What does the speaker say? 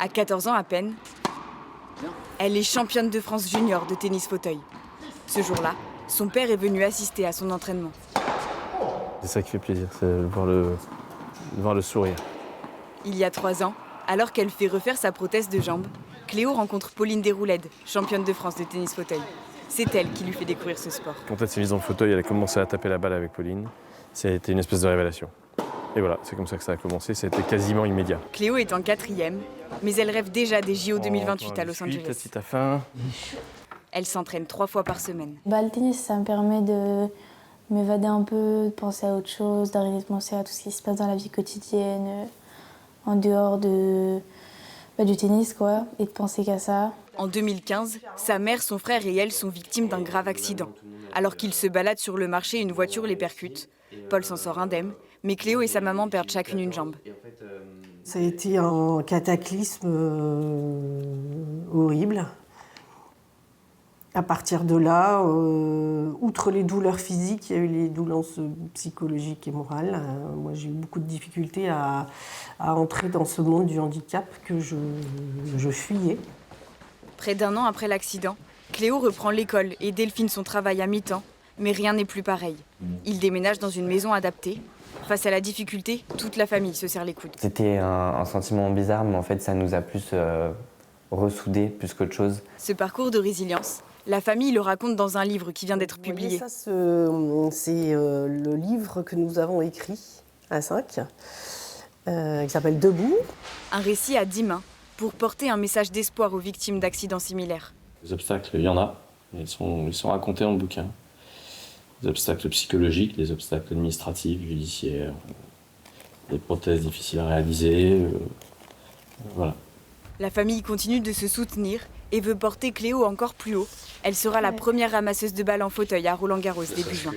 À 14 ans à peine, elle est championne de France junior de tennis fauteuil. Ce jour-là, son père est venu assister à son entraînement. C'est ça qui fait plaisir, c'est de voir le sourire. Il y a 3 ans, alors qu'elle fait refaire sa prothèse de jambe, Cléo rencontre Pauline Déroulède, championne de France de tennis fauteuil. C'est elle qui lui fait découvrir ce sport. Quand elle s'est mise dans le fauteuil, elle a commencé à taper la balle avec Pauline. C'était une espèce de révélation. Et voilà, c'est comme ça que ça a commencé, c'était quasiment immédiat. Cléo est en 4e, mais elle rêve déjà des JO 2028 à Los Angeles. Si t'as faim. Elle s'entraîne 3 fois par semaine. Le tennis, ça me permet de m'évader un peu, de penser à autre chose, d'arrêter de penser à tout ce qui se passe dans la vie quotidienne, en dehors du tennis, quoi, et de penser qu'à ça. En 2015, sa mère, son frère et elle sont victimes d'un grave accident. Alors qu'ils se baladent sur le marché, une voiture les percute. Paul s'en sort indemne, mais Cléo et sa maman perdent chacune une jambe. Ça a été un cataclysme horrible. À partir de là, outre les douleurs physiques, il y a eu les douleurs psychologiques et morales. Moi, j'ai eu beaucoup de difficultés à entrer dans ce monde du handicap que je fuyais. Près d'1 an après l'accident, Cléo reprend l'école et Delphine son travail à mi-temps, mais rien n'est plus pareil. Ils déménagent dans une maison adaptée. Face à la difficulté, toute la famille se serre les coudes. C'était un sentiment bizarre, mais en fait, ça nous a plus ressoudés, plus qu'autre chose. Ce parcours de résilience, la famille le raconte dans un livre qui vient d'être publié. Ça, c'est le livre que nous avons écrit à 5, qui s'appelle Debout. Un récit à 10 mains pour porter un message d'espoir aux victimes d'accidents similaires. Les obstacles, il y en a. Ils sont racontés dans le bouquin. Les obstacles psychologiques, les obstacles administratifs, judiciaires, des prothèses difficiles à réaliser. Voilà. La famille continue de se soutenir et veut porter Cléo encore plus haut. Elle sera la première ramasseuse de balles en fauteuil à Roland-Garros début juin.